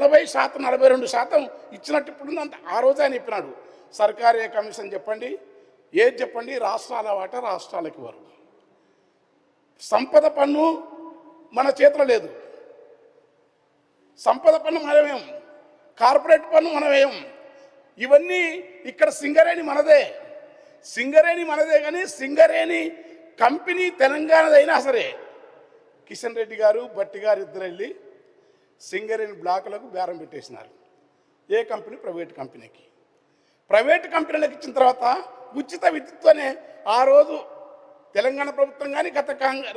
40% 42% ఇచ్చినట్టు ఇప్పుడు అంత ఆ రోజు ఆయన చెప్పినాడు. సర్కారీ కమిషన్ చెప్పండి, ఏది చెప్పండి, రాష్ట్రాల వాటా రాష్ట్రాలకు ఇవ్వరు. సంపద పన్ను మన చేతిలో లేదు. సంపద పన్ను మనమేం, కార్పొరేట్ పన్ను మనమేం. ఇవన్నీ ఇక్కడ సింగరేణి మనదే, సింగరేణి మనదే. కానీ సింగరేణి కంపెనీ తెలంగాణదైనా సరే కిషన్ రెడ్డి గారు భట్టి గారు ఇద్దరు వెళ్ళి సింగరేణి బ్లాకులకు బేరం పెట్టేసినారు. ఏ కంపెనీ? ప్రైవేట్ కంపెనీకి. ప్రైవేట్ కంపెనీలకు ఇచ్చిన తర్వాత ఉచిత విద్యుత్తోనే ఆ రోజు తెలంగాణ ప్రభుత్వం కానీ గత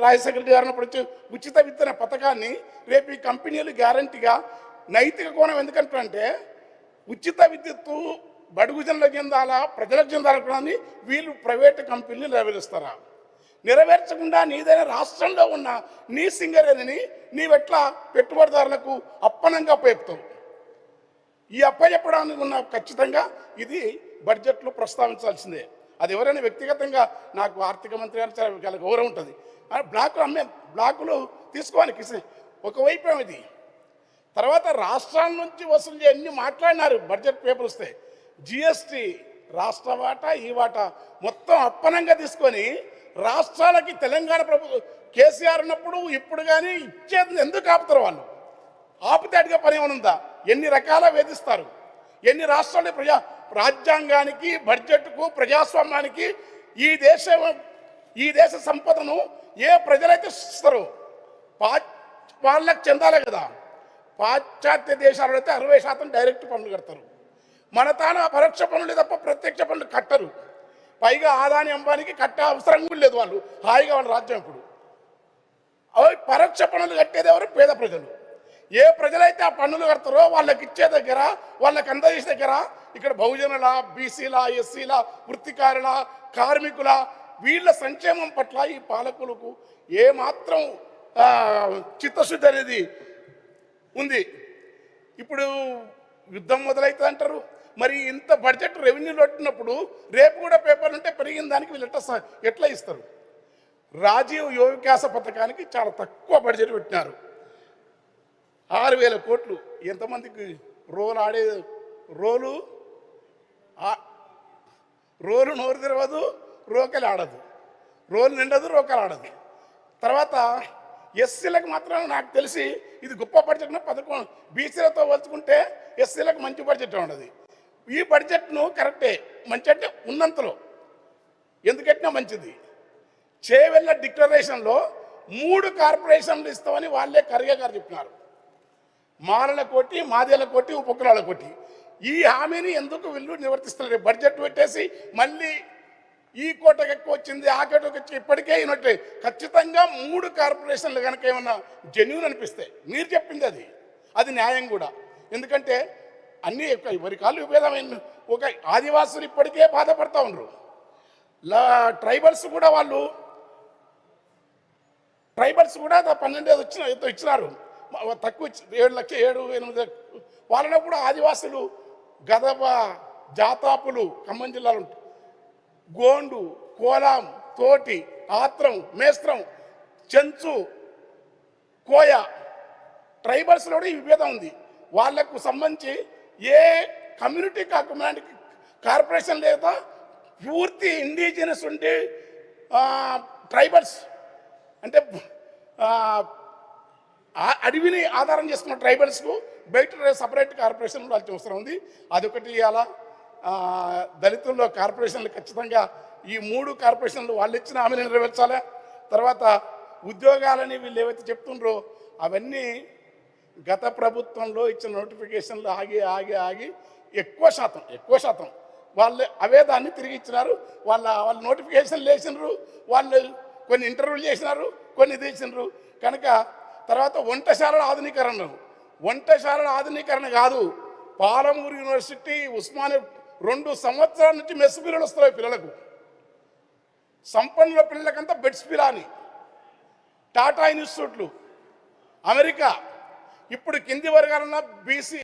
రాజశేఖర రెడ్డి గారు అప్పుడు ఉచిత విద్యుత్ అనే పథకాన్ని రేపు ఈ కంపెనీలు గ్యారంటీగా నైతిక కోణం ఎందుకంటే ఉచిత విద్యుత్తు బడుగు జనులకు చెందాలా, ప్రజలకు చెందాలని వీళ్ళు ప్రైవేట్ కంపెనీలు నెరవేరుస్తారా? నెరవేర్చకుండా నీదైనా రాష్ట్రంలో ఉన్న నీ సింగరేణిని నీవెట్లా పెట్టుబడిదారులకు అప్పనంగా అప్పచెప్తావు? ఈ అప్పచెప్పడానికి ఉన్న ఖచ్చితంగా ఇది బడ్జెట్లో ప్రస్తావించాల్సిందే. అది ఎవరైనా వ్యక్తిగతంగా నాకు ఆర్థిక మంత్రి గారు చాలా గౌరవం ఉంటుంది. బ్లాకులు తీసుకోవాలి. ఒకవైపు ఇది తర్వాత రాష్ట్రాల నుంచి వసూలు అన్ని మాట్లాడినారు. బడ్జెట్ పేపర్ వస్తే జిఎస్టీ రాష్ట్ర వాటా ఈ వాటా మొత్తం అప్పనంగా తీసుకొని రాష్ట్రాలకి తెలంగాణ ప్రభుత్వం కేసీఆర్ ఉన్నప్పుడు ఇప్పుడు కానీ ఇచ్చేది ఎందుకు ఆపుతారు? వాళ్ళు ఆపితే అడిగే పని ఏమనుందా? ఎన్ని రకాల వేధిస్తారు. ఎన్ని రాష్ట్రాలు రాజ్యాంగానికి, బడ్జెట్కు, ప్రజాస్వామ్యానికి ఈ దేశ సంపదను ఏ ప్రజలైతే ఇస్తారో వాళ్ళకి చెందాలి కదా. పాశ్చాత్య దేశాలు అయితే 60% డైరెక్ట్ పన్నులు కడతారు. మన తాను పరోక్ష పన్నులు తప్ప ప్రత్యక్ష పన్నులు కట్టరు. పైగా ఆదాని అంబానికి కట్టే అవసరం కూడా లేదు. వాళ్ళు హాయిగా వాళ్ళ రాజ్యం. ఇప్పుడు అవి పరోక్ష పన్నులు కట్టేది ఎవరు? పేద ప్రజలు. ఏ ప్రజలైతే ఆ పన్నులు కడతారో వాళ్ళకి ఇచ్చే దగ్గర, వాళ్ళకి అందజేసే దగ్గర ఇక్కడ బహుజనుల, బీసీల, ఎస్సీల, వృత్తికారుల, కార్మికుల వీళ్ళ సంక్షేమం పట్ల ఈ పాలకులకు ఏమాత్రం చిత్తశుద్ధి అనేది ఉంది. ఇప్పుడు యుద్ధం మొదలవుతుంది అంటారు. మరి ఇంత బడ్జెట్ రెవెన్యూలు పెట్టినప్పుడు రేపు కూడా పేపర్లు ఉంటే పెరిగిన దానికి వీళ్ళు ఎట్లా ఇస్తారు? రాజీవ్ యువ వికాస పథకానికి చాలా తక్కువ బడ్జెట్ పెట్టినారు. 6,000 కోట్లు. ఎంతమందికి రోలు ఆడే రోలు నోరు తెరవదు, రోకలు ఆడదు. రోలు నిండదు, రోకలు ఆడదు. తర్వాత ఎస్సీలకు మాత్రం నాకు తెలిసి ఇది గొప్ప బడ్జెట్. 11 బీసీలతో పోల్చుకుంటే ఎస్సీలకు మంచి బడ్జెట్ ఉండదు. ఈ బడ్జెట్ను కరెక్టే, మంచి అంటే ఉన్నంతలో ఎందుకంటే మంచిది. చేవెళ్ళ డిక్లరేషన్లో 3 కార్పొరేషన్లు ఇస్తామని వాళ్ళే ఖర్గే గారు చెప్పినారు. మాలలకోటి, మాదేలకోటి, ఉపకులాలకోటి. ఈ హామీని ఎందుకు వీళ్ళు నివర్తిస్తున్నారు? బడ్జెట్ పెట్టేసి మళ్ళీ ఈ కోటకు ఎక్కువ వచ్చింది, ఆ కోటకు వచ్చి ఇప్పటికే అయినట్టే. ఖచ్చితంగా 3 కార్పొరేషన్లు కనుక ఏమన్నా జెన్యూన్ అనిపిస్తే మీరు చెప్పింది అది న్యాయం కూడా. ఎందుకంటే అన్నీ ఎవరి కాళ్ళు విభేదమైన ఒక ఆదివాసులు ఇప్పటికే బాధపడతా ఉన్నారు. ట్రైబల్స్ కూడా 12 ఇచ్చినారు. తక్కువ 7 లక్షలు 7-8 వాళ్ళలో కూడా ఆదివాసులు గదబ, జాతాపులు ఖమ్మం జిల్లాలో ఉంటారు. గోండు, కోలాం, తోటి, ఆత్రం, మేస్త్రం, చెంచు, కోయ ట్రైబల్స్లో కూడా ఈ విభేదం ఉంది. వాళ్లకు సంబంధించి ఏ కమ్యూనిటీ కార్పొరేషన్ లేదా పూర్తి ఇండిజినస్ ఉండి ట్రైబల్స్ అంటే అడవిని ఆధారం చేసుకున్న ట్రైబల్స్కు బయట సపరేట్ కార్పొరేషన్ ఉండాల్సిన అవసరం ఉంది. అదొకటి. ఇవాళ దళితుల్లో కార్పొరేషన్లు ఖచ్చితంగా ఈ 3 కార్పొరేషన్లు వాళ్ళు ఇచ్చిన హామీని నెరవేర్చాలి. తర్వాత ఉద్యోగాలని వీళ్ళు ఏవైతే చెప్తుండ్రో అవన్నీ గత ప్రభుత్వంలో ఇచ్చిన నోటిఫికేషన్లు ఆగి ఎక్కువ శాతం వాళ్ళు అవే దాన్ని తిరిగి ఇచ్చినారు. వాళ్ళు నోటిఫికేషన్లు వేసినారు, వాళ్ళు కొన్ని ఇంటర్వ్యూలు చేసినారు, కొన్ని తీసినారు. కనుక తర్వాత వంటశాలల ఆధునీకరణ కాదు. పాలమూరు యూనివర్సిటీ, ఉస్మానియా 2 సంవత్సరాల నుంచి మెస్ పిల్లలు వస్తున్నాయి పిల్లలకు. సంపన్నుల పిల్లలకంతా బెడ్స్ పిలాని టాటా ఇన్స్టిట్యూట్లు, అమెరికా. ఇప్పుడు కింది వర్గాలన్న బీసీ